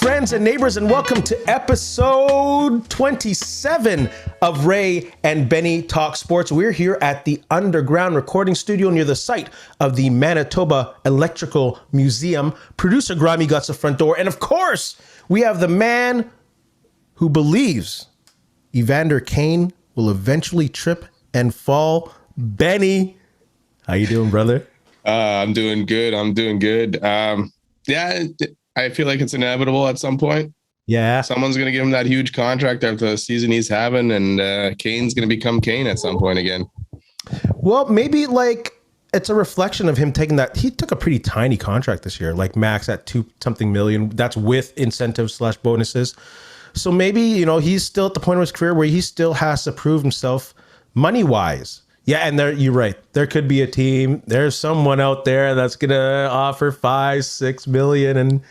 friends and neighbors, and welcome to episode 27 of Ray and Benny Talk Sports. We're here at the underground recording studio near the site of the Manitoba Electrical Museum. Producer Grammy Guts the front door. And of course, we have the man who believes Evander Kane will eventually trip and fall. Benny, how you doing, brother? I'm doing good. Yeah, I feel like it's inevitable at some point. Yeah. Someone's going to give him that huge contract after the season he's having, and Kane's going to become Kane at some point again. Well, maybe like it's a reflection of him taking that. He took a pretty tiny contract this year, like max at $2-something million. That's with incentives / bonuses. So maybe, you know, he's still at the point of his career where he still has to prove himself money wise. Yeah, and you're right. There could be a team. There's someone out there that's gonna offer $5-6 million, and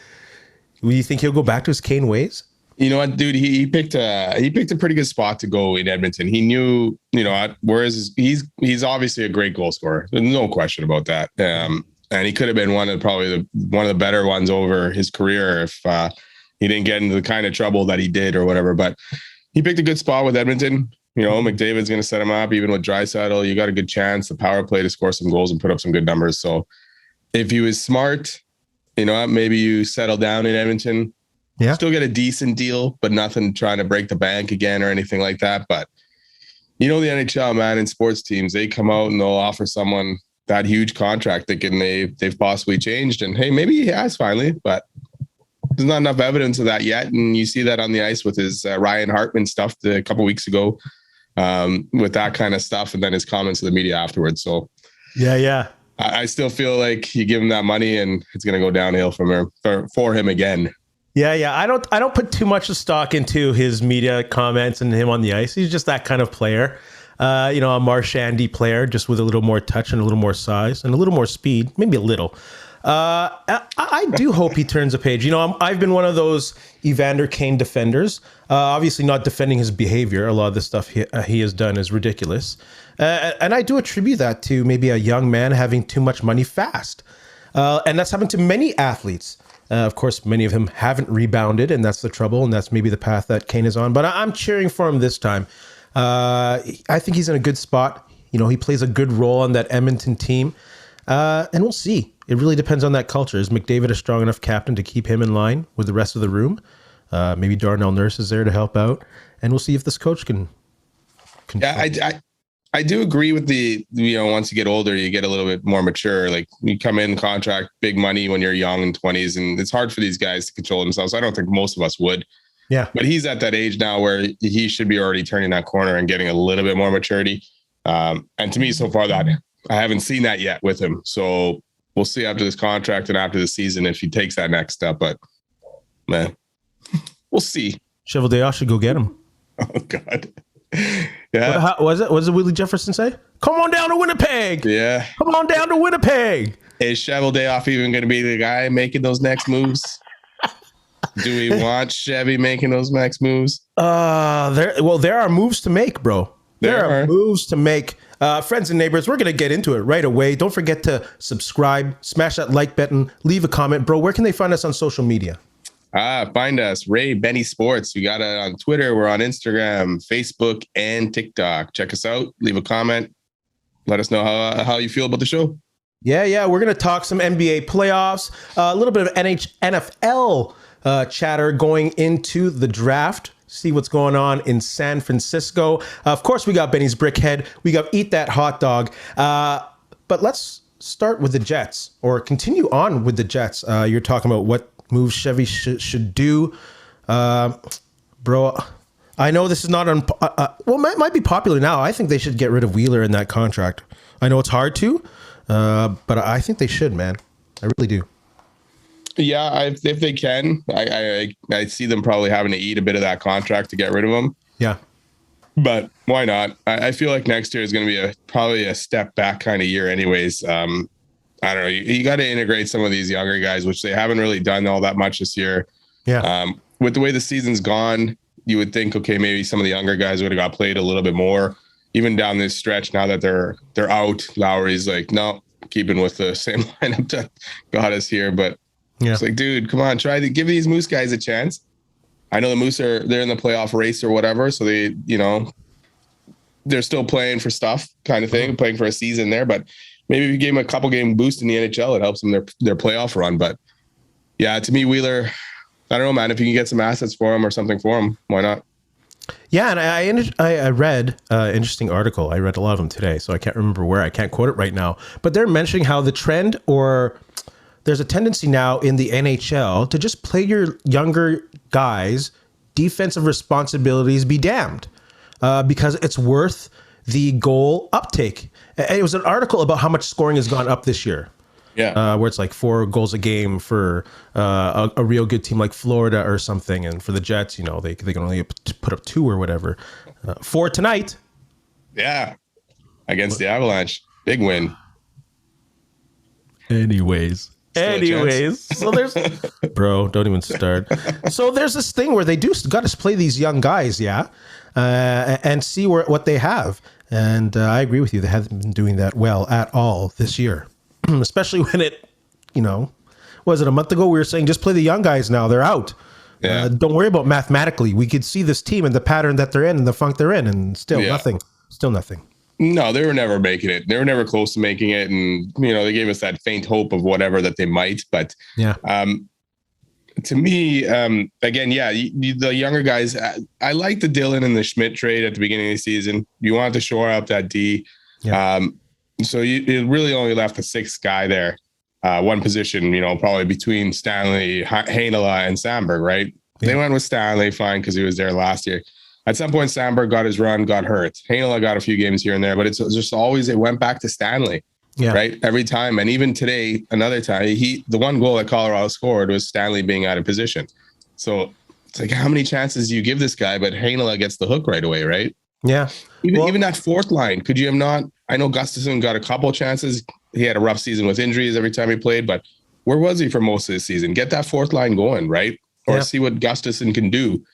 do you think he'll go back to his Kane ways? You know what, dude? He picked a pretty good spot to go in Edmonton. He knew, you know, whereas he's obviously a great goal scorer. There's no question about that. And he could have been one of the better ones over his career if he didn't get into the kind of trouble that he did or whatever. But he picked a good spot with Edmonton. You know, McDavid's going to set him up. Even with Draisaitl, you got a good chance, the power play, to score some goals and put up some good numbers. So if he was smart, you know, maybe you settle down in Edmonton. Yeah. Still get a decent deal, but nothing trying to break the bank again or anything like that. But, you know, the NHL, man, in sports teams, they come out and they'll offer someone that huge contract thinking they've possibly changed. And, hey, maybe he has finally, but there's not enough evidence of that yet. And you see that on the ice with his Ryan Hartman stuff a couple weeks ago. With that kind of stuff, and then his comments to the media afterwards. So, yeah, I still feel like you give him that money, and it's going to go downhill from for him again. Yeah. I don't put too much of stock into his media comments and him on the ice. He's just that kind of player, you know, a Marchandy player, just with a little more touch and a little more size and a little more speed, maybe a little. I do hope he turns a page. You know, I've been one of those Evander Kane defenders. Obviously not defending his behavior. A lot of the stuff he has done is ridiculous. And I do attribute that to maybe a young man having too much money fast. And that's happened to many athletes. Of course, many of them haven't rebounded, and that's the trouble. And that's maybe the path that Kane is on. But I'm cheering for him this time. I think he's in a good spot. You know, he plays a good role on that Edmonton team. And we'll see. It really depends on that culture. Is McDavid a strong enough captain to keep him in line with the rest of the room? Maybe Darnell Nurse is there to help out. And we'll see if this coach can. Yeah, I do agree with the, you know, once you get older, you get a little bit more mature. Like you come in contract, big money when you're young in 20s, and it's hard for these guys to control themselves. I don't think most of us would. Yeah. But he's at that age now where he should be already turning that corner and getting a little bit more maturity. And to me, so far, that I haven't seen that yet with him. So we'll see after this contract and after the season if he takes that next step. But, man, we'll see. Chevalier should go get him. Oh, God. Yeah. What did Willie Jefferson say? Come on down to Winnipeg. Yeah. Come on down to Winnipeg. Is Chevalier even going to be the guy making those next moves? Do we want Chevy making those next moves? There are moves to make, bro. There are moves to make. Friends and neighbors, we're going to get into it right away. Don't forget to subscribe, smash that like button, leave a comment. Bro, where can they find us on social media? Find us, Ray Benny Sports. We got it on Twitter. We're on Instagram, Facebook, and TikTok. Check us out. Leave a comment. Let us know how you feel about the show. Yeah. We're going to talk some NBA playoffs, a little bit of NFL chatter going into the draft. See what's going on in San Francisco. Of course, we got Benny's Brickhead. We got Eat That Hot Dog. But let's start with the Jets, or continue on with the Jets. You're talking about what moves Chevy should do. Bro, I know this is not it might be popular now. I think they should get rid of Wheeler in that contract. I know it's hard to, but I think they should, man. I really do. Yeah, if they can, I see them probably having to eat a bit of that contract to get rid of him. Yeah. But why not? I feel like next year is going to be probably a step back kind of year anyways. I don't know. You got to integrate some of these younger guys, which they haven't really done all that much this year. Yeah. With the way the season's gone, you would think, okay, maybe some of the younger guys would have got played a little bit more, even down this stretch. Now that they're out, Lowry's like, no, keeping with the same lineup that got us here. But Yeah. It's like, dude, come on, try to give these Moose guys a chance. I know the Moose they're in the playoff race or whatever, so they, they're still playing for stuff, kind of thing, playing for a season there. But maybe if you give them a couple game boost in the NHL, it helps them their playoff run. But yeah, to me, Wheeler, I don't know, man. If you can get some assets for him or something for him, why not? Yeah, and I read an interesting article. I read a lot of them today, so I can't remember where. I can't quote it right now. But they're mentioning how the trend, or there's a tendency now in the NHL to just play your younger guys' defensive responsibilities be damned, because it's worth the goal uptake. And it was an article about how much scoring has gone up this year. Yeah. Where it's like 4 goals a game for a real good team like Florida or something. And for the Jets, they can only put up 2 or whatever. 4 tonight. Yeah. Against the Avalanche. Big win. Anyways, so there's, bro, don't even start. So there's this thing where they do got to play these young guys, and see what they have. And I agree with you. They haven't been doing that well at all this year, especially when was it a month ago? We were saying just play the young guys now. They're out. Yeah. Don't worry about mathematically. We could see this team and the pattern that they're in and the funk they're in, and still nothing. Still nothing. No, they were never making it. They were never close to making it. And, they gave us that faint hope of whatever that they might. But to me, again, the younger guys, I like the Dylan and the Schmidt trade at the beginning of the season. You wanted to shore up that D. Yeah. So it really only left the 6th guy there. One position, probably between Stanley, Heinola, and Sandberg, right? Yeah. They went with Stanley, fine, because he was there last year. At some point, Sandberg got his run, got hurt. Heinola got a few games here and there, but it's just always, it went back to Stanley, right? Every time. And even today, another time, the one goal that Colorado scored was Stanley being out of position. So it's like, how many chances do you give this guy? But Heinola gets the hook right away, right? Yeah. Even that 4th line, could you have not? I know Gustafsson got a couple chances. He had a rough season with injuries every time he played, but where was he for most of the season? Get that 4th line going, right? Or see what Gustafsson can do.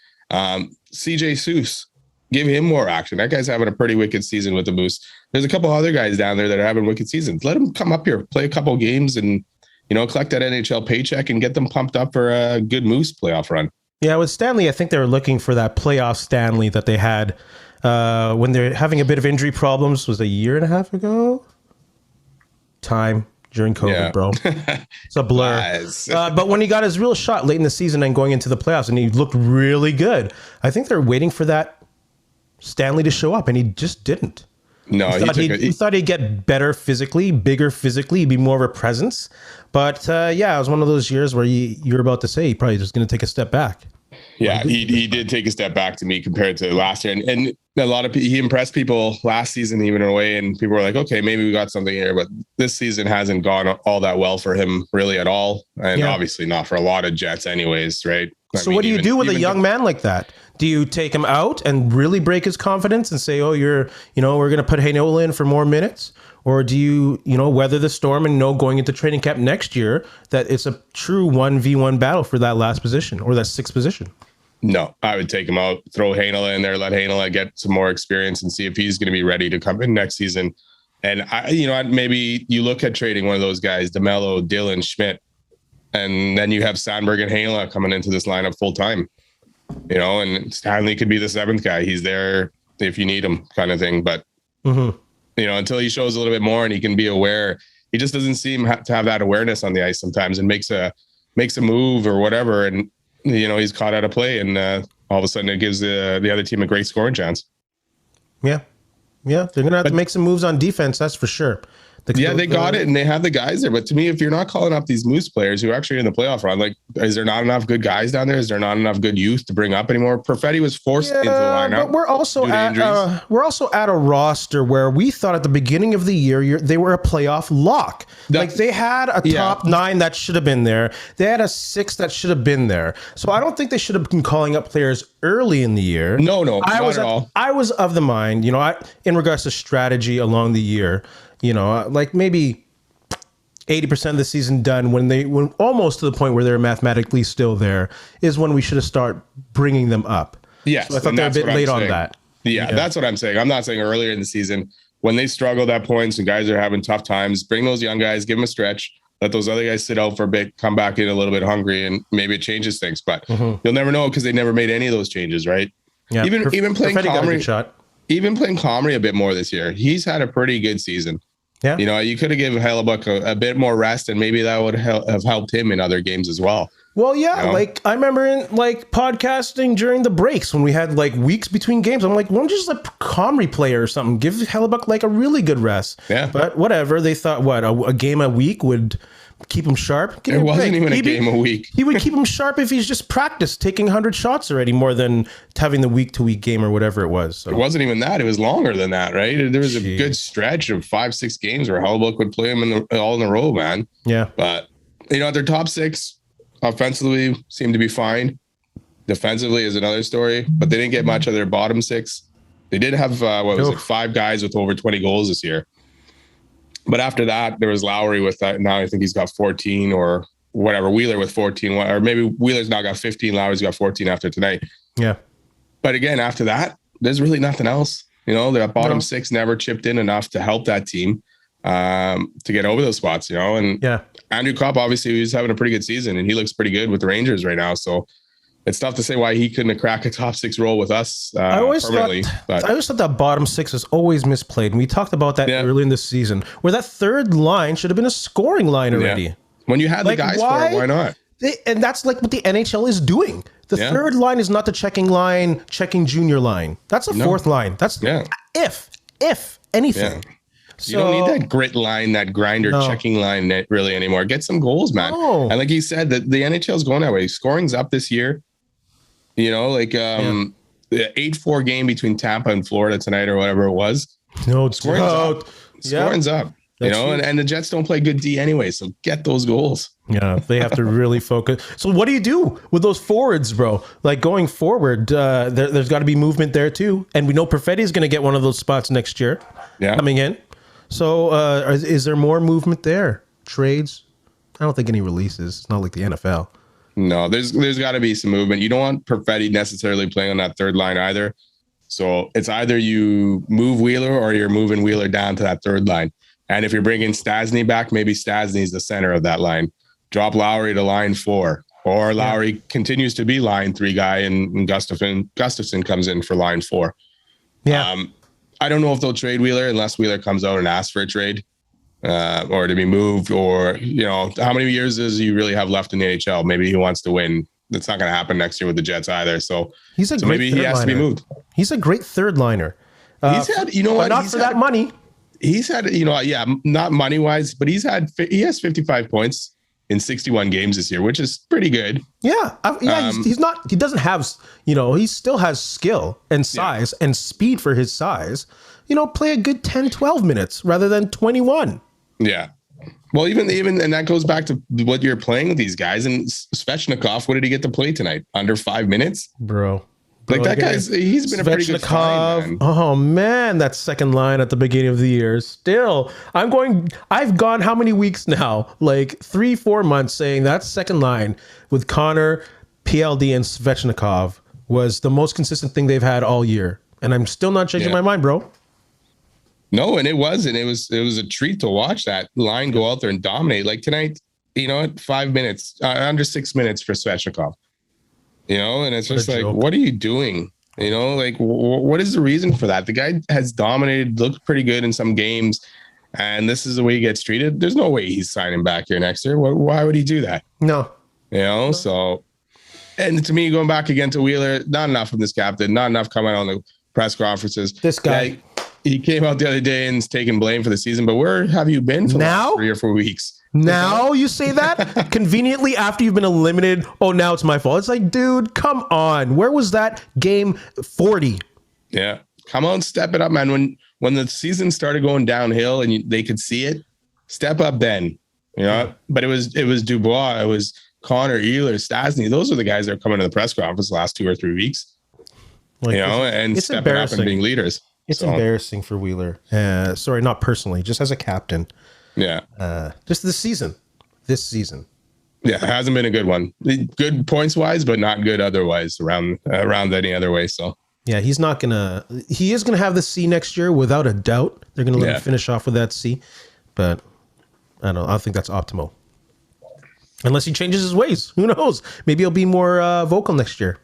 CJ Seuss, give him more action. That guy's having a pretty wicked season with the Moose. There's a couple other guys down there that are having wicked seasons. Let them come up here, play a couple games, and collect that NHL paycheck and get them pumped up for a good Moose playoff run. Yeah, with Stanley, I think they were looking for that playoff Stanley that they had when they're having a bit of injury problems. Was a year and a half ago. Time during COVID, bro. It's a blur. But when he got his real shot late in the season and going into the playoffs, and he looked really good, I think they're waiting for that Stanley to show up, and he just didn't. No, he thought he'd get better physically, bigger physically, be more of a presence. But it was one of those years where you're about to say he probably just going to take a step back. Yeah, he did take a step back to me compared to last year. And a lot of he impressed people last season, even in a way. And people were like, okay, maybe we got something here. But this season hasn't gone all that well for him really at all. And obviously not for a lot of Jets anyways, right? So what do you do with a young man like that? Do you take him out and really break his confidence and say, oh, we're going to put Heinola in for more minutes? Or do you, weather the storm and know going into training camp next year that it's a true 1v1 battle for that last position or that 6th position? No, I would take him out, throw Heinola in there, let Heinola get some more experience and see if he's going to be ready to come in next season. And maybe you look at trading one of those guys, DeMello, Dylan, Schmidt, and then you have Sandberg and Heinola coming into this lineup full time. And Stanley could be the 7th guy. He's there if you need him, kind of thing. But until he shows a little bit more and he can be aware, he just doesn't seem to have that awareness on the ice sometimes, and makes a move or whatever, and he's caught out of play, and all of a sudden it gives the other team a great scoring chance. Yeah, they're gonna have to make some moves on defense, that's for sure. They got it, and they have the guys there. But to me, if you're not calling up these Moose players who are actually in the playoff run, like, is there not enough good guys down there? Is there not enough good youth to bring up anymore? Perfetti was forced into the lineup. But we're also at a roster where we thought at the beginning of the year they were a playoff lock. They had a top 9 that should have been there. They had a 6 that should have been there. So I don't think they should have been calling up players early in the year. No, not at all. I was of the mind, in regards to strategy along the year. Like maybe 80% of the season done when almost to the point where they're mathematically still there is when we should have started bringing them up. Yes. So I thought they're a bit late on that. Yeah, that's what I'm saying. I'm not saying earlier in the season when they struggled at points and guys are having tough times, bring those young guys, give them a stretch, Let those other guys sit out for a bit, come back in a little bit hungry, and maybe it changes things. But you'll never know because they never made any of those changes, right? Yeah, Even playing shot. Even playing Comrie a bit more this year, he's had a pretty good season. Yeah, you could have given Hellebuck a bit more rest, and maybe that would have helped him in other games as well. Well, yeah, like I remember in like podcasting during the breaks when we had like weeks between games. I'm like, why don't you just let Comrie play or something? Give Hellebuck like a really good rest. Yeah. But whatever. They thought, what, a game a week would keep him sharp? It wasn't even a game a week. He would keep him sharp if he's just practiced taking 100 shots already more than having the week-to-week game or whatever it was. So. It wasn't even that. It was longer than that, right? There was a good stretch of 5-6 games where Hellebuck would play him all in a row, man. Yeah. But, their top 6 offensively seemed to be fine. Defensively is another story, but they didn't get much of their bottom 6. They did have, 5 guys with over 20 goals this year. But after that, there was Lowry with that. Now I think he's got 14 or whatever. Wheeler with 14, or maybe Wheeler's now got 15. Lowry's got 14 after tonight. Yeah. But again, after that, there's really nothing else. The bottom 6 never chipped in enough to help that team to get over those spots, And Andrew Kopp, obviously, he's having a pretty good season, and he looks pretty good with the Rangers right now. So it's tough to say why he couldn't have cracked a top 6 role with us I always permanently. thought that bottom 6 is always misplayed. And we talked about that early in the season, where that third line should have been a scoring line already. Yeah. When you had the guys for it, why not? And that's like what the NHL is doing. The third line is not the checking line, checking junior line. That's a fourth line. That's if anything. Yeah. So, you don't need that grit line, that grinder checking line really anymore. Get some goals, man. No. And like you said, the NHL is going that way. Scoring's up this year. The 8-4 game between Tampa and Florida tonight or whatever it was. No, scoring's up. Scoring's up. And the Jets don't play good D anyway, so get those goals. Yeah, they have to really focus. So what do you do with those forwards, bro? Like going forward, there's got to be movement there too. And we know Perfetti is going to get one of those spots next year coming in. So is there more movement there? Trades? I don't think any releases. It's not like the NFL. No, there's got to be some movement. You don't want Perfetti necessarily playing on that third line either. So it's either you move Wheeler or you're moving Wheeler down to that third line. And if you're bringing Stastny back, maybe Stastny's the center of that line. Drop Lowry to line 4. Or Lowry continues to be line 3 guy and Gustafson comes in for line 4. Yeah. I don't know if they'll trade Wheeler unless Wheeler comes out and asks for a trade or to be moved, or, how many years does he really have left in the NHL? Maybe he wants to win. That's not going to happen next year with the Jets either. So maybe he has to be moved. He's a great third liner. He's had, what? Not for that money. He's had, not money wise, but he has 55 points in 61 games this year, which is pretty good. Yeah. He doesn't have, he still has skill and size and speed for his size. Play a good 10, 12 minutes rather than 21. Yeah. Well, even, and that goes back to what you're playing with these guys. And Svechnikov, what did he get to play tonight? Under 5 minutes? Bro, Like that guy's, he's been a pretty good find, man. Oh man, that second line at the beginning of the year. Still, I've gone how many weeks now? Like 3-4 months saying that second line with Connor, PLD, and Svechnikov was the most consistent thing they've had all year. And I'm still not changing my mind, bro. No, and it was a treat to watch that line go out there and dominate. Like tonight, 5 minutes, under 6 minutes for Svechnikov. And it's just like, what are you doing? What is the reason for that? The guy has dominated, looked pretty good in some games, and this is the way he gets treated. There's no way he's signing back here next year. Why would he do that? No. So, and to me, going back again to Wheeler, not enough from this captain, not enough coming on the press conferences. This guy. He came out the other day and is taking blame for the season, but where have you been for the last 3 or 4 weeks? Now you say that conveniently after you've been eliminated. Oh, now it's my fault. It's like, dude, come on. Where was that game 40? Yeah. Come on, step it up, man. When the season started going downhill and they could see it, step up then. But it was Dubois, it was Connor, Ehlers, Stastny. Those are the guys that are coming to the press conference the last 2 or 3 weeks. And stepping up and being leaders. It's embarrassing for Wheeler. Sorry, not personally, just as a captain. Yeah. Just this season. Yeah, it hasn't been a good one. Good points wise, but not good otherwise around any other way. So yeah, he is gonna have the C next year without a doubt. They're gonna let him finish off with that C, but I don't know. I think that's optimal. Unless he changes his ways. Who knows? Maybe he'll be more vocal next year.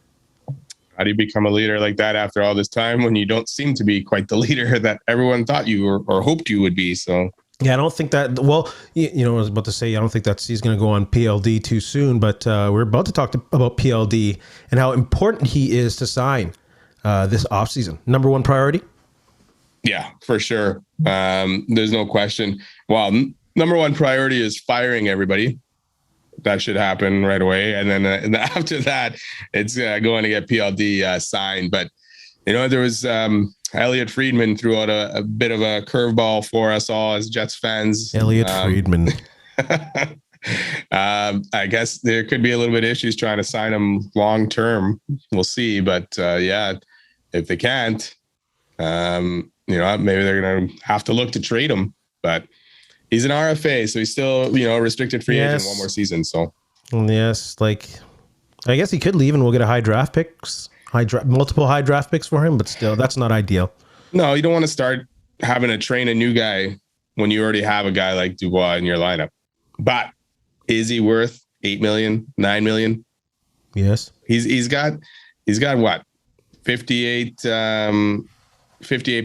How do you become a leader like that after all this time when you don't seem to be quite the leader that everyone thought you were or hoped you would be? So yeah, I don't think that. Well, I was about to say I don't think that he's going to go on PLD too soon. But we're about to talk about PLD and how important he is to sign this offseason. Number one priority. Yeah, for sure. There's no question. Well, number one priority is firing everybody. That should happen right away. And then after that, it's going to get PLD signed. But, there was Elliot Friedman threw out a bit of a curveball for us all as Jets fans. Elliot Friedman. I guess there could be a little bit of issues trying to sign him long term. We'll see. But if they can't, maybe they're going to have to look to trade him. But he's an RFA, so he's still, a restricted free agent one more season. So, yes, I guess he could leave and we'll get multiple high draft picks for him, but still, that's not ideal. No, you don't want to start having to train a new guy when you already have a guy like Dubois in your lineup. But is he worth $8 million, $9 million? Yes. He's got what? 58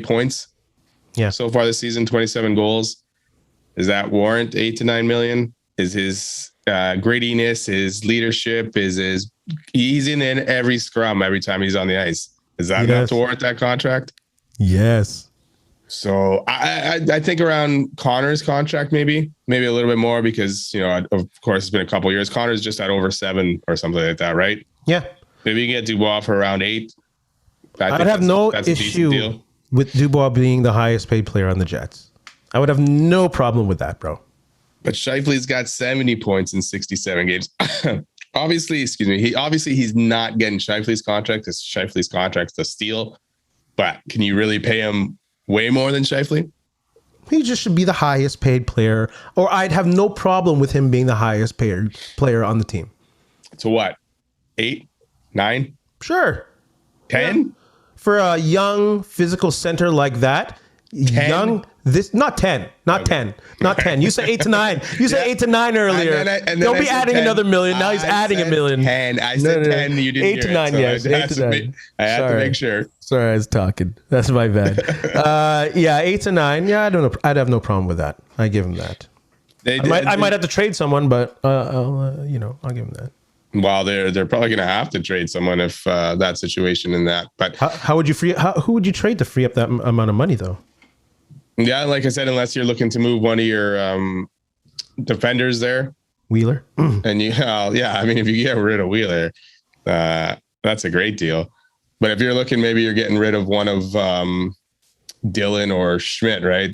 points. Yeah. So far this season, 27 goals. Does that warrant 8 to 9 million? Is his grittiness, his leadership, he's in every scrum every time he's on the ice. Is that enough to warrant that contract? Yes. So I think around Connor's contract, maybe a little bit more because, of course, it's been a couple of years. Connor's just at over 7 or something like that, right? Yeah. Maybe you can get Dubois for around 8. I'd have no issue with Dubois being the highest paid player on the Jets. I would have no problem with that, bro. But Scheifele's got 70 points in 67 games. Obviously, he's not getting Scheifele's contract because Scheifele's contract's a steal. But can you really pay him way more than Scheifele? He just should be the highest paid player, or I'd have no problem with him being the highest paid player on the team. So what? 8, 9? Sure. 10? Yeah. For a young physical center like that, 10? Not 10. You said 8 to 9. You said 8 to 9 earlier. And Don't be adding 10. Another million. Now he's adding $1 million. 10. I said 10. You didn't 8 to 9, yes. 8 to 9. I had to make sure. Sorry, I was talking. That's my bad. 8 to 9. Yeah, I don't know. I'd have no problem with that. I give him that. I might have to trade someone, but I'll give him that. Well, they're probably going to have to trade someone if that situation in that. But how would you who would you trade to free up that amount of money though? Yeah, like I said, unless you're looking to move one of your defenders there, Wheeler, and if you get rid of Wheeler, that's a great deal. But if you're looking, maybe you're getting rid of one of Dylan or Schmidt, right?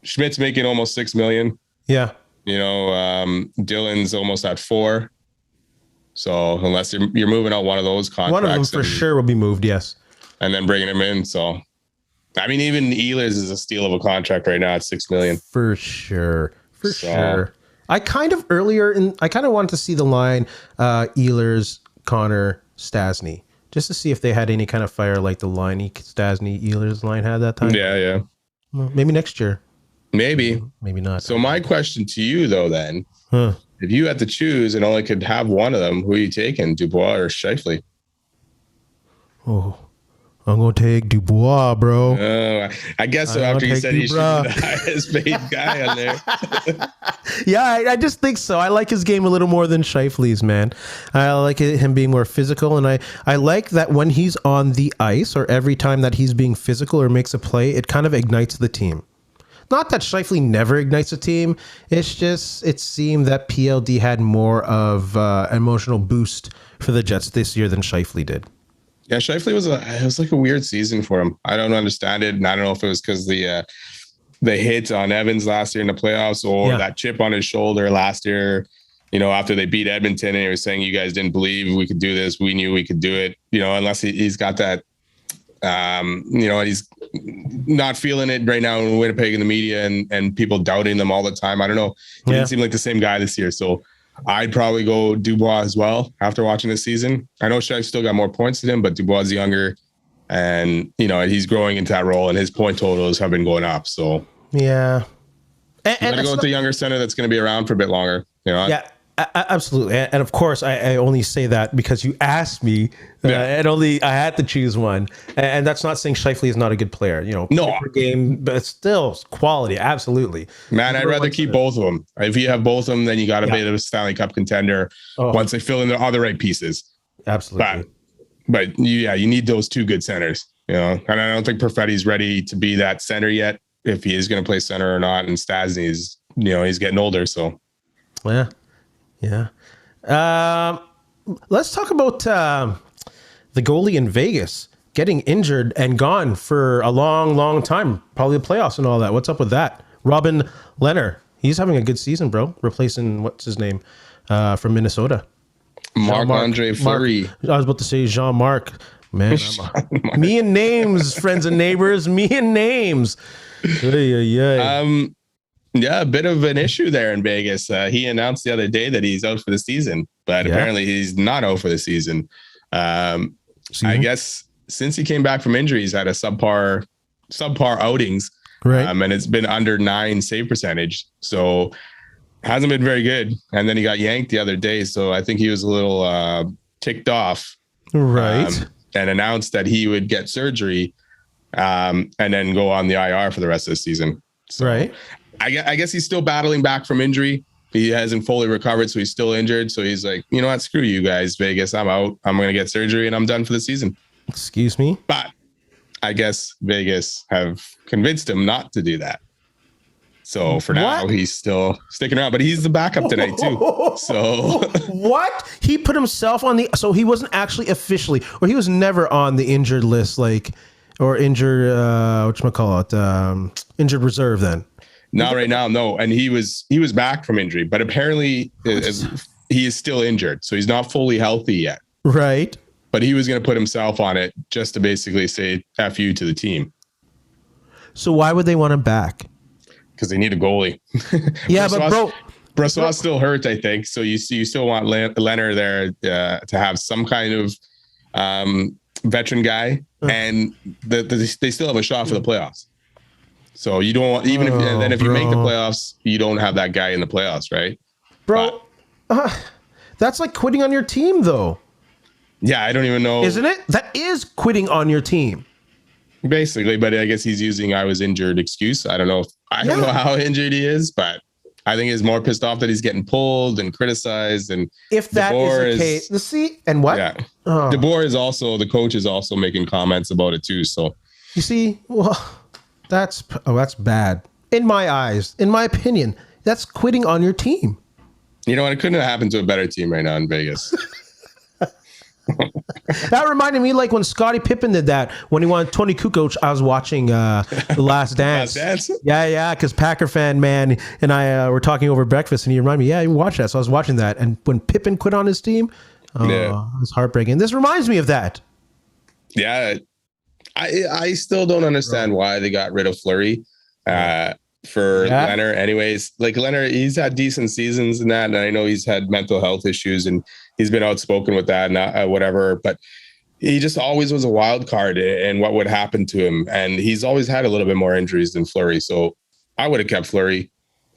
Schmidt's making almost $6 million. Yeah. Dylan's almost at 4. So unless you're moving out one of those contracts, one of them for sure will be moved. Yes. And then bringing him in. So, I mean, even Ehlers is a steal of a contract right now at $6 million. For sure. Sure. I kind of wanted to see the line Ehlers, Connor, Stasny, just to see if they had any kind of fire like the line Stasny, Ehlers line had that time. Yeah. Well, maybe next year. Maybe not. So my question to you though, then, if you had to choose and only could have one of them, who are you taking, Dubois or Scheifele? Oh, I'm going to take Dubois, bro. I guess so. After you said he should be the highest paid guy on there. Yeah, I just think so. I like his game a little more than Scheifele's, man. I like him being more physical, and I like that when he's on the ice or every time that he's being physical or makes a play, it kind of ignites the team. Not that Scheifele never ignites a team. It's just it seemed that PLD had more of an emotional boost for the Jets this year than Scheifele did. Yeah, Scheifele was like a weird season for him. I don't understand it, and I don't know if it was because the hit on Evans last year in the playoffs or that chip on his shoulder last year. After they beat Edmonton, and he was saying, "You guys didn't believe we could do this. We knew we could do it." Unless he's got that. And he's not feeling it right now in Winnipeg in the media and people doubting them all the time. I don't know. He didn't seem like the same guy this year. So I'd probably go Dubois as well after watching this season. I know Shai's still got more points than him, but Dubois is younger and, he's growing into that role and his point totals have been going up. So yeah. I'm going to go with the younger center that's going to be around for a bit longer. Yeah, absolutely. And of course, I only say that because you asked me, and only I had to choose one. And that's not saying Scheifele is not a good player. No, per game, but it's still quality. Absolutely, man, I'd rather keep both of them. If you have both of them, then you got to be a Stanley Cup contender once they fill in all the right pieces. Absolutely. But you need those two good centers. And I don't think Perfetti's ready to be that center yet, if he is going to play center or not. And Stasny's, he's getting older, so. Yeah. Let's talk about the goalie in Vegas getting injured and gone for a long, long time, probably the playoffs and all that. What's up with that? Robin Lehner, he's having a good season, bro. Replacing what's his name from Minnesota, Marc-Andre Fleury. I was about to say Jean-Marc. Man, me and names, friends and neighbors. Me and names. Yeah, a bit of an issue there in Vegas. He announced the other day that he's out for the season, but apparently he's not out for the season. I guess since he came back from injury, he's had a subpar outings, right? And it's been under 9 save percentage, so hasn't been very good. And then he got yanked the other day, so I think he was a little ticked off, right? And announced that he would get surgery, and then go on the IR for the rest of the season. So, right. I guess he's still battling back from injury. He hasn't fully recovered, so he's still injured. So he's like, you know what? Screw you guys, Vegas. I'm out. I'm going to get surgery and I'm done for the season. Excuse me? But I guess Vegas have convinced him not to do that. So for now, he's still sticking around, but he's the backup tonight too. So what? He put himself on so he wasn't actually officially, or he was never on the injured list, or injured, injured reserve then. Not right now, no. And he was back from injury, but apparently he is still injured. So he's not fully healthy yet. Right. But he was going to put himself on it just to basically say F you to the team. So why would they want him back? Because they need a goalie. Yeah, but Brossoit's still hurt, I think. So you still want Lehner there to have some kind of veteran guy. And they still have a shot for the playoffs. So you don't want, even if you make the playoffs, you don't have that guy in the playoffs, right? Bro, that's like quitting on your team, though. Yeah, I don't even know. Isn't it? That is quitting on your team. Basically, but I guess he's using "I was injured" excuse. I don't know how injured he is, but I think he's more pissed off that he's getting pulled and criticized. And if that is the case, and what? Yeah, DeBoer is also, the coach is also making comments about it too. So you see, well, that's bad in my eyes. In my opinion, that's quitting on your team. You know what? It couldn't have happened to a better team right now in Vegas. That reminded me, like when Scottie Pippen did that when he won Tony Kukoc. I was watching The Last Dance. Yeah, because Packer fan man and I were talking over breakfast, and he reminded me, you watch that. So I was watching that, and when Pippen quit on his team, it was heartbreaking. This reminds me of that. Yeah, I still don't understand why they got rid of Fleury for Lehner. Anyways, like Lehner, he's had decent seasons in that, and I know he's had mental health issues, and he's been outspoken with that and whatever, but he just always was a wild card and what would happen to him. And he's always had a little bit more injuries than Fleury. So I would have kept Fleury.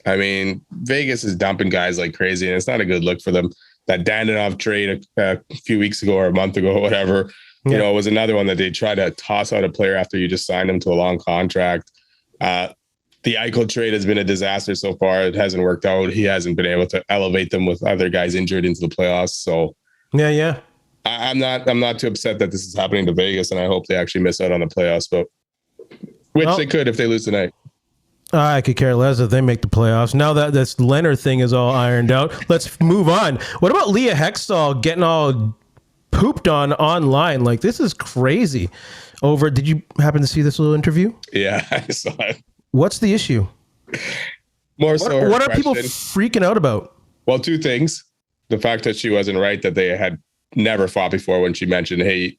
I mean, Vegas is dumping guys like crazy, and it's not a good look for them. That Danilov trade a few weeks ago or a month ago, or whatever, it was another one that they tried to toss out a player after you just signed him to a long contract. The Eichel trade has been a disaster so far. It hasn't worked out. He hasn't been able to elevate them with other guys injured into the playoffs. So I'm not too upset that this is happening to Vegas, and I hope they actually miss out on the playoffs, but they could if they lose tonight. I could care less if they make the playoffs. Now that this Lehner thing is all ironed out, let's move on. What about Leah Hextall getting all pooped on online? Like, this is crazy. Did you happen to see this little interview? Yeah, I saw it. What's the issue? What are people freaking out about? Well, two things. The fact that she wasn't right, that they had never fought before, when she mentioned, hey,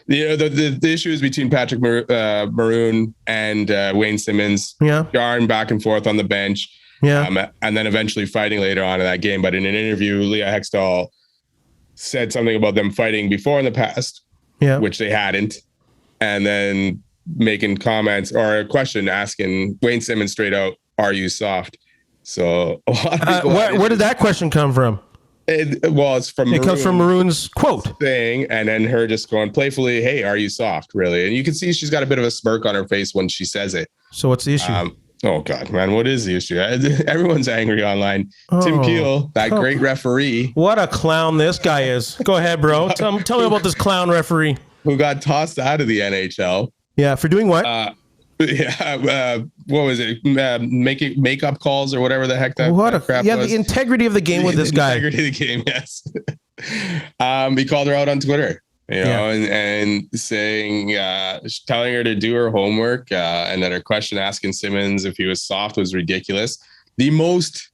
the issues between Patrick Maroon and Wayne Simmons, jarring back and forth on the bench, and then eventually fighting later on in that game. But in an interview, Leah Hextall said something about them fighting before in the past, which they hadn't, and then making comments or a question asking Wayne Simmons straight out, "Are you soft?" So a lot of people where did that question come from? It's from It comes from Maroon's quote thing, and then her just going playfully, "Hey, are you soft, really?" And you can see she's got a bit of a smirk on her face when she says it. So what's the issue? Oh God, man, what is the issue? Everyone's angry online. Tim Peel, that great referee. What a clown this guy is. Go ahead, bro. Tell me about this clown referee who got tossed out of the NHL. Yeah, for doing what? What was it? Making makeup calls or whatever the heck that crap was. The integrity of the game with this guy. Integrity of the game, yes. He called her out on Twitter, and saying, telling her to do her homework, and that her question asking Simmons if he was soft was ridiculous. The most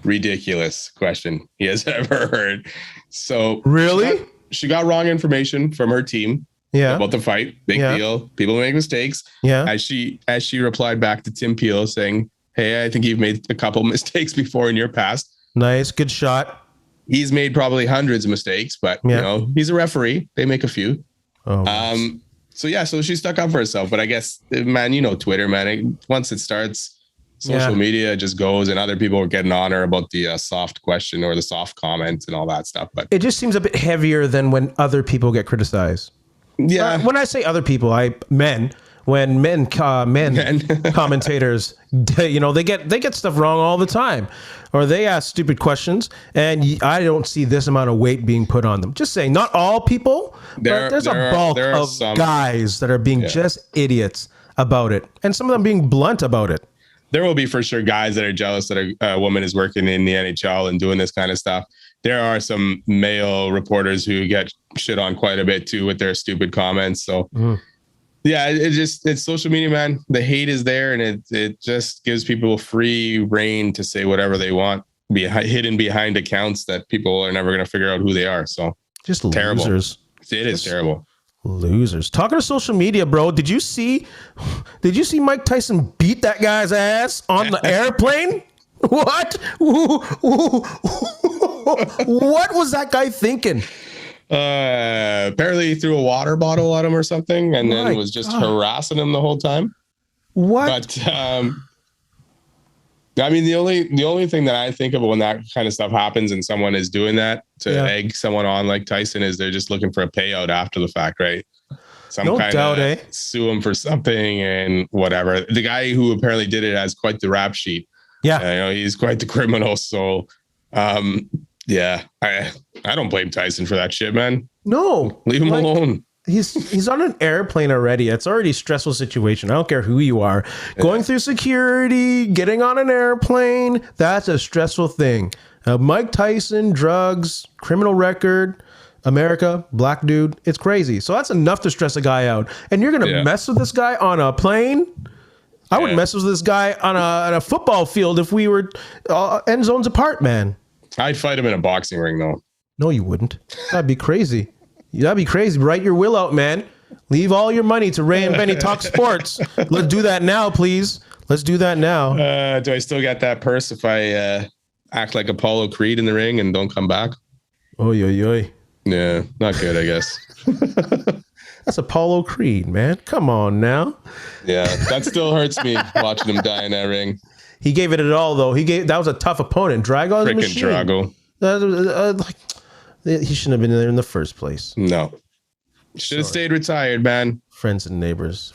ridiculous question he has ever heard. So really, she got wrong information from her team. Yeah. About the fight. Big deal. People make mistakes. Yeah. As she replied back to Tim Peel saying, "Hey, I think you've made a couple mistakes before in your past." Nice. Good shot. He's made probably hundreds of mistakes, but he's a referee. They make a few. Oh, nice. So she stuck up for herself. But I guess, man, Twitter, man, once it starts, social media just goes, and other people are getting on her about the soft question or the soft comments and all that stuff. But it just seems a bit heavier than when other people get criticized. Yeah. When I say other people, men commentators, they get stuff wrong all the time, or they ask stupid questions, and I don't see this amount of weight being put on them. Just saying, not all people, but there's a bulk of guys that are being just idiots about it, and some of them being blunt about it. There will be for sure guys that are jealous that a woman is working in the NHL and doing this kind of stuff. There are some male reporters who get shit on quite a bit too with their stupid comments. So it's social media, man. The hate is there, and it just gives people free reign to say whatever they want, be hidden behind accounts that people are never going to figure out who they are. So just terrible. Losers. It is terrible. Losers. Talking to social media, bro. Did you see Mike Tyson beat that guy's ass on the airplane? What? What was that guy thinking? Apparently he threw a water bottle at him or something, and then was just harassing him the whole time. What? But I mean, the only thing that I think of when that kind of stuff happens and someone is doing that to egg someone on like Tyson is they're just looking for a payout after the fact, right? No doubt, sue him for something and whatever. The guy who apparently did it has quite the rap sheet. Yeah. He's quite the criminal. So, I don't blame Tyson for that shit, man. No. Leave him alone. He's on an airplane already. It's already a stressful situation. I don't care who you are. Going through security, getting on an airplane, that's a stressful thing. Mike Tyson, drugs, criminal record, America, black dude. It's crazy. So that's enough to stress a guy out. And you're going to mess with this guy on a plane? I wouldn't mess with this guy on a football field if we were end zones apart, man. I'd fight him in a boxing ring, though. No, you wouldn't. That'd be crazy. That'd be crazy. Write your will out, man. Leave all your money to Ray and Benny Talk Sports. Let's do that now, please. Let's do that now. Do I still get that purse if I act like Apollo Creed in the ring and don't come back? Oy, oy, oy. Yeah, not good, I guess. That's Apollo Creed, man. Come on now. Yeah, that still hurts me watching him die in that ring. He gave it all, though. That was a tough opponent. Drago, the machine. Drago. He shouldn't have been there in the first place. No. Should have stayed retired, man. Friends and neighbors.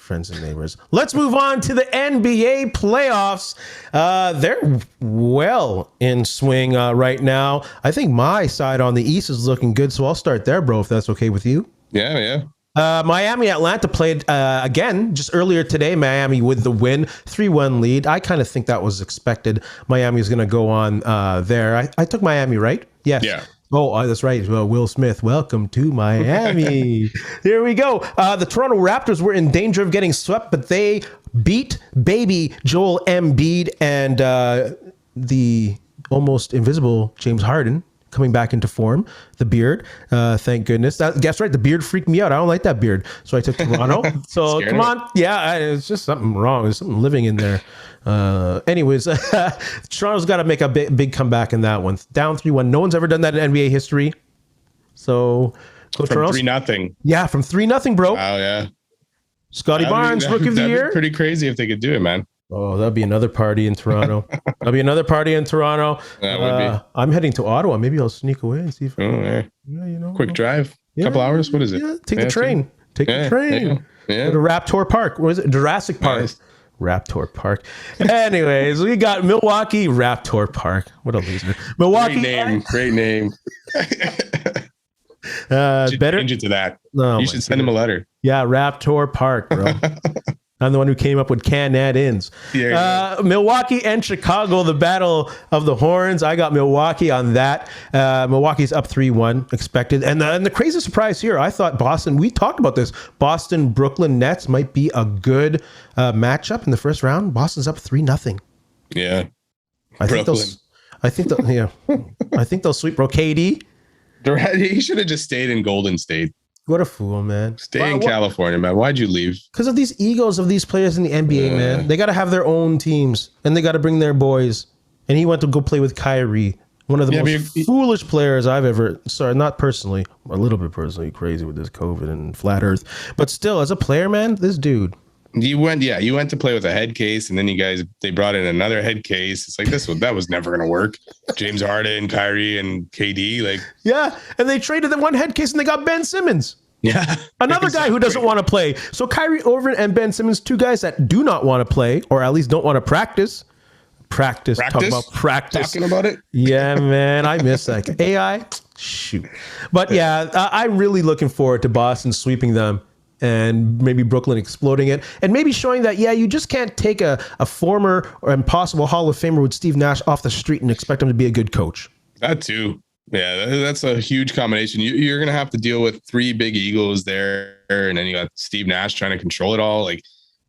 Let's move on to the NBA playoffs. They're well in swing right now. I think my side on the East is looking good, so I'll start there, bro, if that's okay with you. Yeah. Miami, Atlanta played again just earlier today. Miami with the win, 3-1 lead. I kind of think that was expected. Miami is going to go on there. I took Miami, right? Yes. Yeah. Oh, that's right. Well, Will Smith, welcome to Miami. Here we go. The Toronto Raptors were in danger of getting swept, but they beat baby Joel Embiid and the almost invisible James Harden coming back into form. The beard, thank goodness. That's right. The beard freaked me out. I don't like that beard, so I took Toronto. So come on, it's just something wrong. There's something living in there. Anyways, Toronto's got to make a big comeback in that one. Down 3-1. No one's ever done that in NBA history. So go Toronto. 3-0. Yeah, from 3-0, bro. Wow, yeah. Scotty Barnes, rookie of the year. Pretty crazy if they could do it, man. Oh, that'd be another party in Toronto. That'd be another party in Toronto. That would be. I'm heading to Ottawa. Maybe I'll sneak away and see if Yeah. Quick drive, couple hours. What is it? Yeah, take the train. Take the train. Yeah. Go to Raptor Park. What is it? Jurassic Park. Nice. Raptor Park. Anyways, we got Milwaukee Raptor Park. What a loser. Milwaukee. Great name. Better change it to that. Oh, you should send him a letter. Yeah, Raptor Park, bro. I'm the one who came up with can add ins. Milwaukee and Chicago, the battle of the horns. I got Milwaukee on that. Milwaukee's up 3-1 expected. And the crazy surprise here, I thought Boston, we talked about this. Boston, Brooklyn Nets might be a good matchup in the first round. Boston's up 3-0. Yeah. I think they'll sweep, bro. KD. He should have just stayed in Golden State. What a fool, man. Stay in California, man. Why'd you leave? Because of these egos of these players in the NBA, man. They got to have their own teams, and they got to bring their boys. And he went to go play with Kyrie, one of the most foolish players I've ever... Sorry, not personally. A little bit personally crazy with this COVID and flat earth. But still, as a player, man, this dude... You went to play with a head case, and then they brought in another head case. It's like that was never going to work. James Harden, Kyrie, and KD, and they traded the one head case, and they got Ben Simmons. Yeah, another guy who doesn't want to play. So Kyrie Irving and Ben Simmons, two guys that do not want to play, or at least don't want to practice. Practice. Talk about practice. Talking about it. Yeah, man, I miss that AI. Shoot, but yeah, I'm really looking forward to Boston sweeping them. And maybe Brooklyn exploding it. And maybe showing that, you just can't take a former or impossible Hall of Famer with Steve Nash off the street and expect him to be a good coach. That too. Yeah, that's a huge combination. You're going to have to deal with three big egos there. And then you got Steve Nash trying to control it all. Like,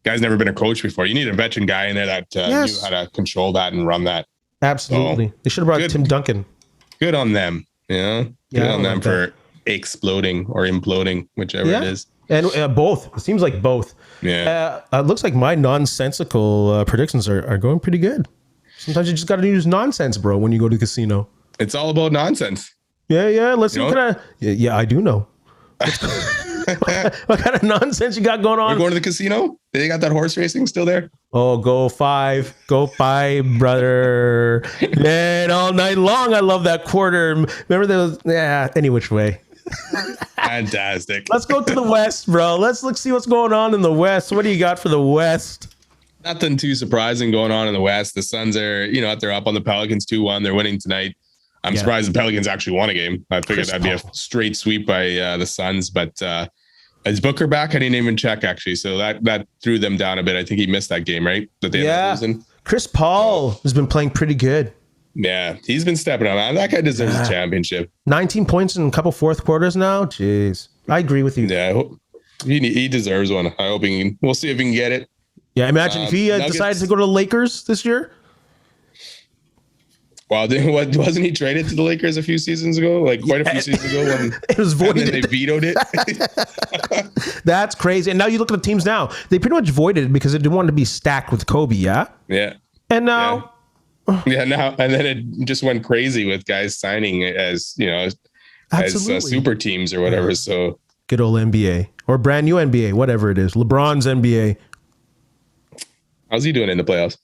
guy's never been a coach before. You need a veteran guy in there that knew how to control that and run that. Absolutely. They should have brought Tim Duncan. Good on them. Good on them for exploding or imploding, whichever it is. And both. It seems like both. Yeah. It looks like my nonsensical predictions are going pretty good. Sometimes you just got to use nonsense, bro, when you go to the casino. It's all about nonsense. Yeah. Let's see what kind of... Yeah, I do know. What kind of nonsense you got going on? We're going to the casino? They got that horse racing still there? Oh, go 5, brother. Man, all night long. I love that quarter. Remember those? Yeah, any which way. Fantastic. Let's go to the West, bro. Let's see what's going on in the West. What do you got for the West? Nothing too surprising going on in the West. The Suns are, they're up on the Pelicans 2-1. They're winning tonight. I'm surprised the Pelicans actually won a game. I figured that'd be a straight sweep by the Suns, but is Booker back? I didn't even check actually. So that threw them down a bit. I think he missed that game, right? That they ended up losing. Chris Paul has been playing pretty good. Yeah, he's been stepping on. That guy deserves a championship. 19 points in a couple fourth quarters now. Jeez, I agree with you. Yeah, he deserves one. I hope we'll see if he can get it. Yeah, imagine if he decided to go to the Lakers this year. Wow, wasn't he traded to the Lakers a few seasons ago? Like quite a few seasons ago when it was voided. And then they vetoed it. That's crazy. And now you look at the teams now. They pretty much voided it because they didn't want to be stacked with Kobe, Yeah. And now... now and then it just went crazy with guys signing as as super teams or whatever. So good old NBA or brand new NBA, whatever it is. LeBron's NBA. How's he doing in the playoffs?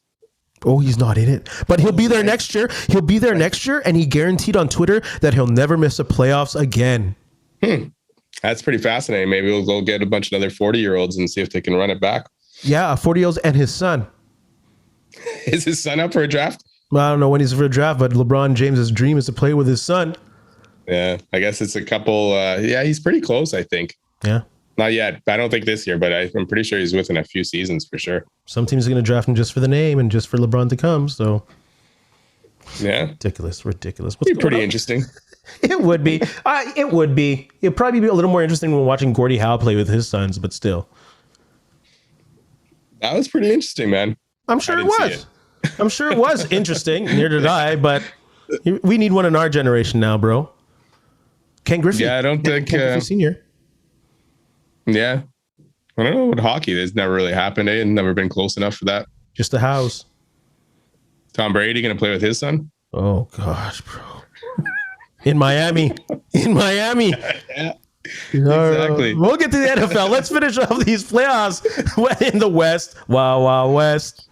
Oh, he's not in it, but he'll be there next year. He'll be there next year, and he guaranteed on Twitter that he'll never miss a playoffs again. That's pretty fascinating. Maybe we'll go get a bunch of other 40-year-olds and see if they can run it back. Yeah, 40-year-olds and his son. Is his son up for a draft? Well, I don't know when he's for a draft, but LeBron James's dream is to play with his son. Yeah, I guess it's a couple. He's pretty close, I think. Yeah. Not yet. I don't think this year, but I'm pretty sure he's within a few seasons for sure. Some teams are going to draft him just for the name and just for LeBron to come. So, yeah. Ridiculous. What's be pretty interesting. It would be. It would be. It'd probably be a little more interesting when watching Gordie Howe play with his sons, but still. That was pretty interesting, man. I'm sure it was. I'm sure it was interesting. Neither did I, but we need one in our generation now, bro. Ken Griffey. Yeah, I don't think Ken Griffey Senior. Yeah, I don't know with hockey. That's never really happened. It's never been close enough for that. Just the house. Tom Brady gonna play with his son? Oh gosh, bro. In Miami. Yeah. Exactly. We'll get to the NFL. Let's finish off these playoffs in the West. Wow, West.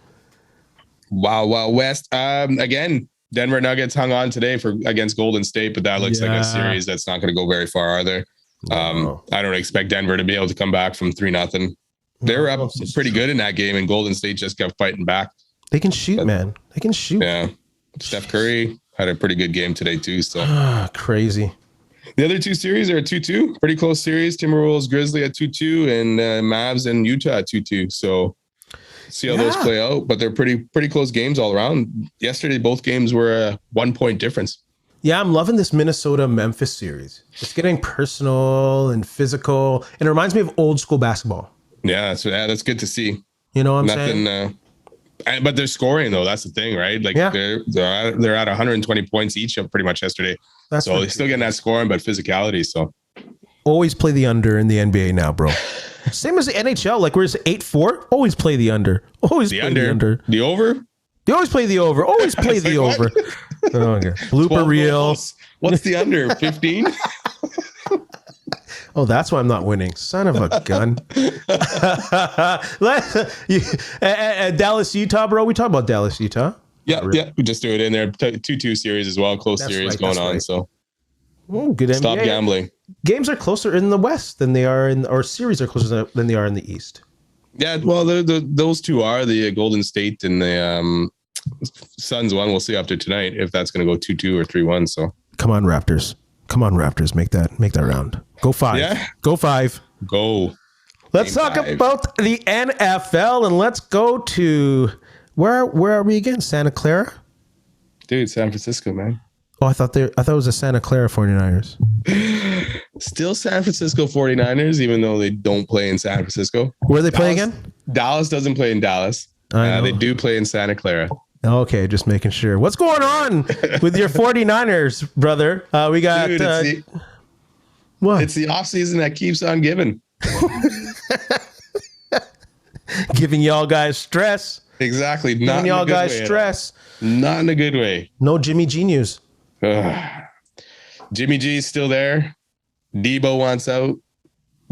Wow, West. Again, Denver Nuggets hung on today against Golden State, but that looks like a series that's not going to go very far either. I don't expect Denver to be able to come back from 3-0. They were up pretty good in that game, and Golden State just kept fighting back. They can shoot, man. They can shoot. Yeah. Steph Curry had a pretty good game today, too. So crazy. The other two series are 2-2. Pretty close series. Timberwolves, Grizzly at 2-2, and Mavs and Utah at 2-2. So see how those play out. But they're pretty close games all around. Yesterday, both games were a 1 point difference. Yeah, I'm loving this Minnesota-Memphis series. It's getting personal and physical. And it reminds me of old school basketball. Yeah, that's good to see. You know what I'm saying? But they're scoring, though. That's the thing, right? Like, they're at 120 points each pretty much yesterday. So they're still getting that scoring, but physicality. So always play the under in the NBA now, bro. Same as the NHL. Like, where's 8-4? Always play the under. Always play the under. The over? You always play the over. Always play the over. Oh, okay. Blooper reel. What's the under? 15? Oh, that's why I'm not winning. Son of a gun. Dallas, Utah, bro. We talk about Dallas, Utah. Yeah. We just threw it in there. 2-2 series as well. Close series going on. So good. Stop NBA. Gambling. Games are closer in the West than they are or series are closer than they are in the East. Yeah, well, those two are the Golden State and the Suns one. We'll see after tonight if that's going to go 2-2 or 3-1. So come on, Raptors. Make that round. Go 5. Yeah. Go 5. Go. Let's talk about the NFL and let's go to where are we again? Santa Clara? Dude, San Francisco, man. Oh, I thought it was the Santa Clara 49ers. Still San Francisco 49ers, even though they don't play in San Francisco. Where they play again? Dallas doesn't play in Dallas. They do play in Santa Clara. Okay, just making sure. What's going on with your 49ers, brother? We got... Dude, what? It's the offseason that keeps on giving. Giving y'all guys stress. Exactly. Giving y'all guys stress. Not in a good way. No Jimmy G news. Jimmy G's still there. Deebo wants out.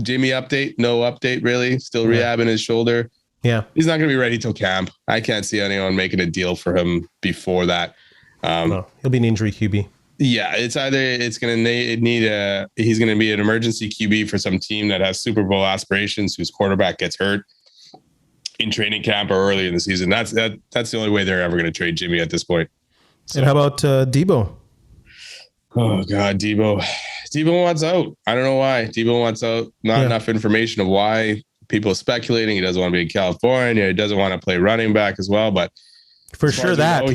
Jimmy update. No update, really. Still rehabbing his shoulder. Yeah. He's not going to be ready till camp. I can't see anyone making a deal for him before that. No, he'll be an injury QB. Yeah, he's going to be an emergency QB for some team that has Super Bowl aspirations, whose quarterback gets hurt in training camp or early in the season. That's the only way they're ever going to trade Jimmy at this point. So, and how about Deebo? Oh God, Deebo wants out. I don't know why. Deebo wants out. Not enough information of why. People are speculating he doesn't want to be in California. He doesn't want to play running back as well. But for sure that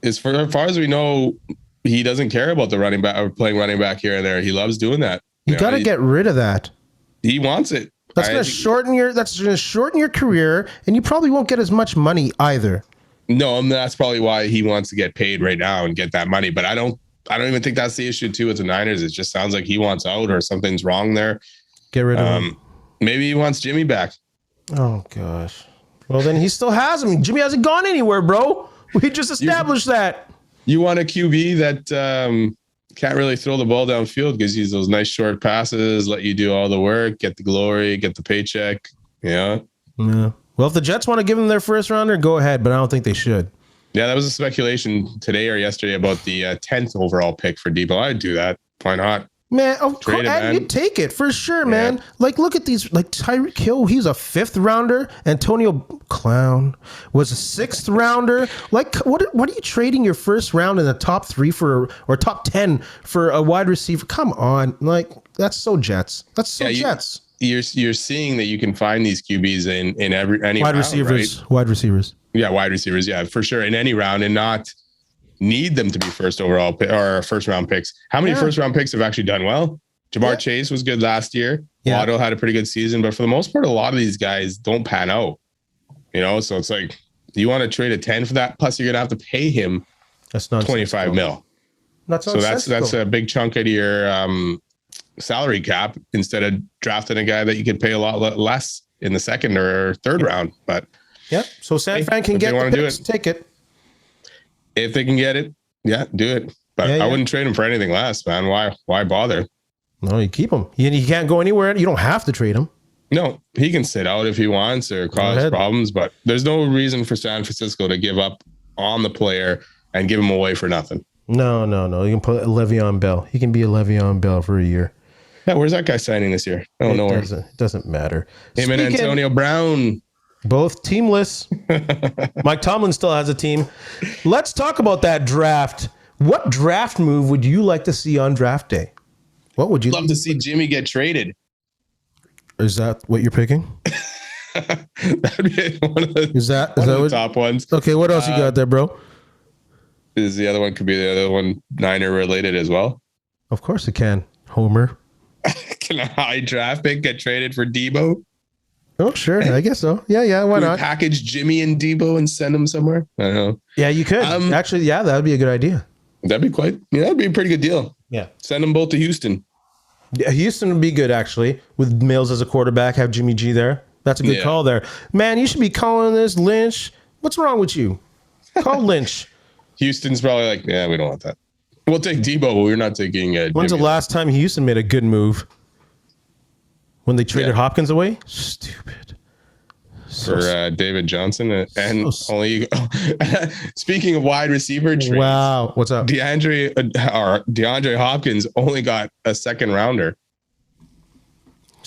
as far as we know, he doesn't care about the running back or playing running back here and there. He loves doing that. You got to get rid of that. He wants it. That's going to shorten your career, and you probably won't get as much money either. No, and that's probably why he wants to get paid right now and get that money. But I don't even think that's the issue too with the Niners. It just sounds like he wants out or something's wrong there. Get rid of him. Maybe he wants Jimmy back. Oh gosh. Well, then he still has him. Jimmy hasn't gone anywhere, bro. We just established that. You want a QB that can't really throw the ball downfield because he's those nice short passes, let you do all the work, get the glory, get the paycheck. Yeah. Well, if the Jets want to give him their first rounder, go ahead, but I don't think they should. Yeah, that was a speculation today or yesterday about the 10th overall pick for Deebo. I'd do that. Why not? Man, you'd take it for sure, man. Yeah. Like, look at these. Like Tyreek Hill, he's a 5th rounder. Antonio Clown was a 6th rounder. Like, what are you trading your first round in the top 3 or top 10 for a wide receiver? Come on, like that's so Jets. That's so Jets. You're seeing that you can find these QBs in any wide round, receivers, right? Wide receivers. Yeah, wide receivers. Yeah, for sure in any round, and not need them to be first overall or first round picks. How many first round picks have actually done well? Jamar Chase was good last year. Waddle had a pretty good season, but for the most part, a lot of these guys don't pan out. So it's like, you want to trade a 10 for that? Plus, you're gonna have to pay him. That's not 25 mil. That's a big chunk out of your salary cap instead of drafting a guy that you could pay a lot less in the 2nd or 3rd round. But so San Fran can get the picks, take it. If they can get it, do it. But I wouldn't trade him for anything less, man. Why bother? No, you keep him. He can't go anywhere. You don't have to trade him. No, he can sit out if he wants or cause problems, but there's no reason for San Francisco to give up on the player and give him away for nothing. No. You can put Le'Veon Bell. He can be a Le'Veon Bell for a year. Yeah, where's that guy signing this year? I don't know where. It doesn't matter. Him and Antonio Brown. Both teamless. Mike Tomlin still has a team. Let's talk about that draft. What draft move would you like to see on draft day? What would you love to see Jimmy get traded? Is that what you're picking? That'd be one of the top ones. Okay, what else you got there, bro? Is the other one could be the other one Niner related as well? Of course it can. Homer. Can a high draft pick get traded for Deebo? Oh, sure. I guess so. Yeah. Why not? Package Jimmy and Deebo and send them somewhere? I don't know. Yeah, you could. Actually, yeah, that would be a good idea. That'd be a pretty good deal. Yeah. Send them both to Houston. Yeah, Houston would be good, actually, with Mills as a quarterback, have Jimmy G there. That's a good call there. Man, you should be calling this Lynch. What's wrong with you? Call Lynch. Houston's probably like, yeah, we don't want that. We'll take Deebo, but we're not taking When's Jimmy. the last time Houston made a good move? When they traded Hopkins away? Stupid. For David Johnson. And only speaking of wide receiver trades. Wow. What's up? DeAndre Hopkins only got a second rounder.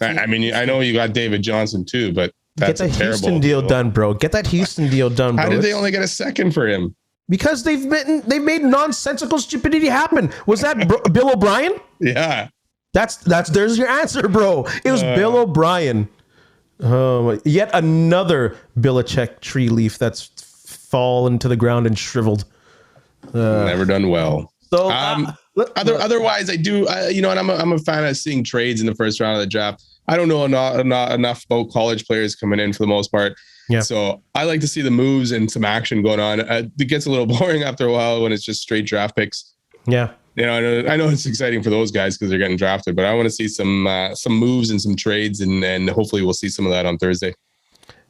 I mean, I know you got David Johnson too, but that's Get that Houston deal done, bro. Get that Houston deal done, bro. How did they only get a second for him? Because they've made nonsensical stupidity happen. Was that Bill O'Brien? Yeah. There's your answer, bro. It was Bill O'Brien. Yet another Belichick tree leaf that's fallen to the ground and shriveled. Never done well. So otherwise, I do. And I'm a fan of seeing trades in the first round of the draft. I don't know enough about college players coming in for the most part. Yeah. So I like to see the moves and some action going on. It gets a little boring after a while when it's just straight draft picks. Yeah. I know it's exciting for those guys because they're getting drafted, but I want to see some moves and some trades, and hopefully we'll see some of that on Thursday.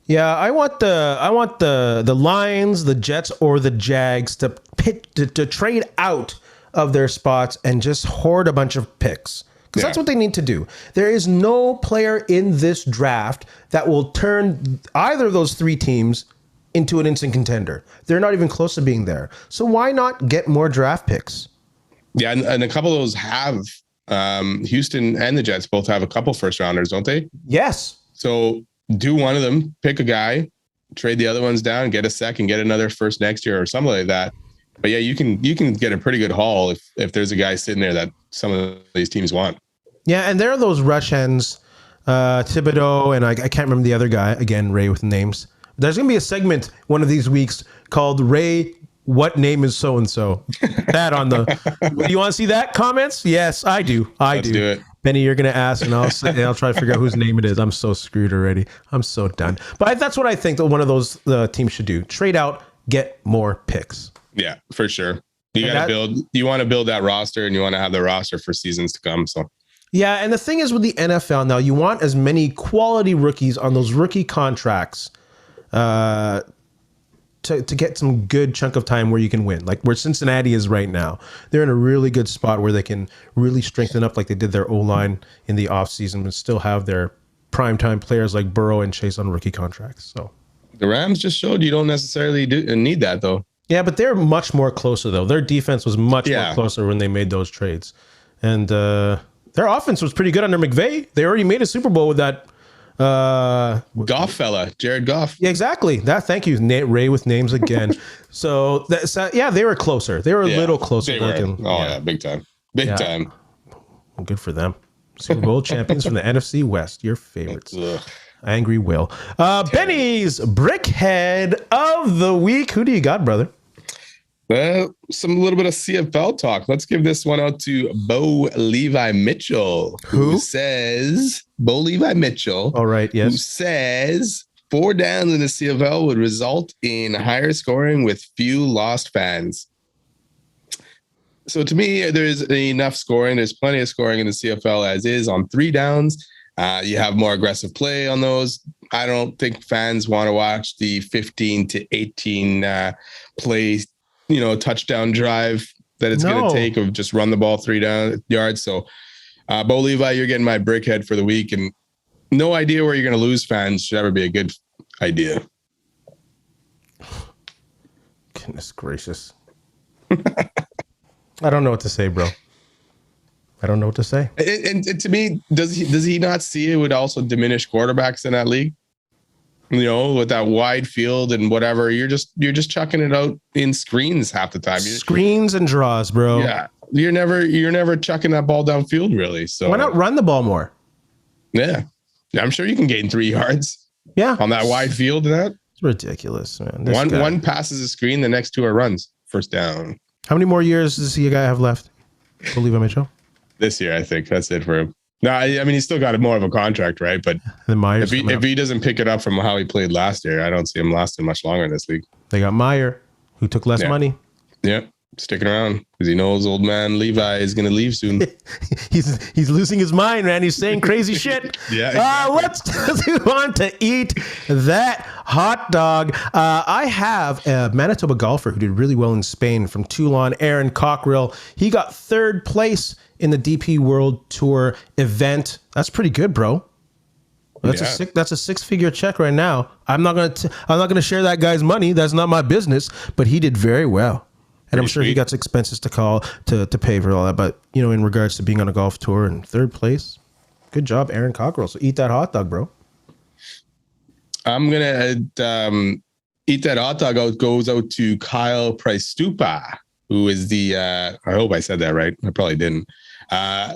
Yeah, I want the Lions, the Jets, or the Jags to trade out of their spots and just hoard a bunch of picks. Because that's what they need to do. There is no player in this draft that will turn either of those three teams into an instant contender. They're not even close to being there. So why not get more draft picks? Yeah, and a couple of those have Houston and the Jets both have a couple first rounders, don't they? Yes. So do one of them, pick a guy, trade the other ones down, get a second, get another first next year or something like that. But yeah, you can get a pretty good haul if there's a guy sitting there that some of these teams want. Yeah, and there are those rush ends, Thibodeau, and I can't remember the other guy. Again, Ray with names. There's going to be a segment one of these weeks called Ray, what name is so-and-so? That on the... You want to see that? Comments? Yes, I do. Let's do it. Benny, you're going to ask, and I'll try to figure out whose name it is. I'm so screwed already. I'm so done. But that's what I think that one of those teams should do. Trade out, get more picks. Yeah, for sure. You want to build that roster, and you want to have the roster for seasons to come. So... Yeah, and the thing is with the NFL now, you want as many quality rookies on those rookie contracts to get some good chunk of time where you can win. Like where Cincinnati is right now. They're in a really good spot where they can really strengthen up like they did their O-line in the offseason and still have their primetime players like Burrow and Chase on rookie contracts. So the Rams just showed you don't necessarily need that, though. Yeah, but they're much more closer, though. Their defense was much more closer when they made those trades. And their offense was pretty good under McVay. They already made a Super Bowl with that Goff fella, Jared Goff. Yeah, exactly. Thank you, Ray with names again. So they were closer. They were a little closer. Big time. Big time. Well, good for them. Super Bowl champions from the NFC West. Your favorites. Angry Will. Benny's Brickhead of the Week. Who do you got, brother? Well, a little bit of CFL talk. Let's give this one out to Bo Levi Mitchell. Who says Bo Levi Mitchell? All right, yes. Who says 4 downs in the CFL would result in higher scoring with few lost fans. So to me, there's enough scoring. There's plenty of scoring in the CFL as is on 3 downs. You have more aggressive play on those. I don't think fans want to watch the 15 to 18 play, touchdown drive that it's going to take of just run the ball 3 yards. So, Bo Levi, you're getting my Brickhead for the week, and no idea where you're going to lose fans should ever be a good idea. Goodness gracious. I don't know what to say, bro. I don't know what to say. And to me, does he not see it would also diminish quarterbacks in that league? You know, with that wide field and whatever, you're just chucking it out in screens half the time. Screens and draws, bro. Yeah, you're never chucking that ball downfield, really. So why not run the ball more? Yeah, I'm sure you can gain 3 yards. Yeah, on that wide field. And that it's ridiculous, man. One passes a screen, the next 2 are runs. First down. How many more years does he guy have left? Believe Mitchell. This year, I think that's it for him. No, I mean he's still got more of a contract, right? But if he doesn't pick it up from how he played last year, I don't see him lasting much longer in this league. They got Meyer, who took less money. Yeah, sticking around because he knows old man Levi is going to leave soon. he's losing his mind, man. He's saying crazy shit. Yeah. Exactly. Let's move on to eat that hot dog. I have a Manitoba golfer who did really well in Spain from Toulon, Aaron Cockerill. He got 3rd place in the DP World Tour event. That's pretty good, bro. That's a 6-figure check right now. I'm not gonna share that guy's money. That's not my business. But he did very well, and I'm sure he got expenses to pay for all that. But you know, in regards to being on a golf tour and 3rd place, good job, Aaron Cockerill. So eat that hot dog, bro. I'm gonna eat that hot dog. Goes out to Kyle Price-Stupa, who is the I hope I said that right. I probably didn't.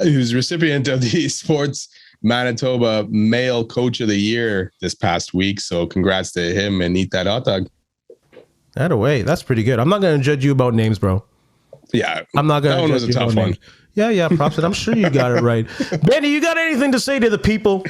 Who's recipient of the Sports Manitoba Male Coach of the Year this past week. So congrats to him and eat that hot dog. That away. That's pretty good. I'm not going to judge you about names, bro. Yeah. I'm not going to. That one was a tough one. Yeah. Props. I'm sure you got it right. Benny, you got anything to say to the people?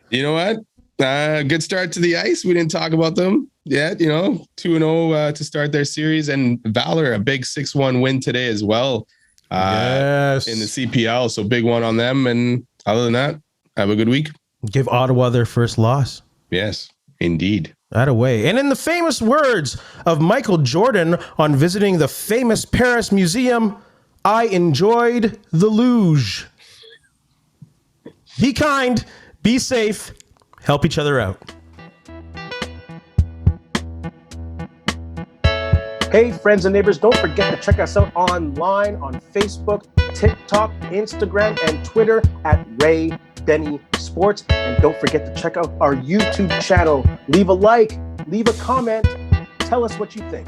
You know what? Good start to the ice. We didn't talk about them yet. 2-0 to start their series, and Valor a big 6-1 win today as well. Yes. In the CPL. So big one on them. And other than that, have a good week. Give Ottawa their first loss. Yes, indeed. That away. And in the famous words of Michael Jordan on visiting the famous Paris Museum, I enjoyed the luge. Be kind, be safe, help each other out. Hey, friends and neighbors, don't forget to check us out online on Facebook, TikTok, Instagram, and Twitter at Ray Denny Sports. And don't forget to check out our YouTube channel. Leave a like, leave a comment, tell us what you think.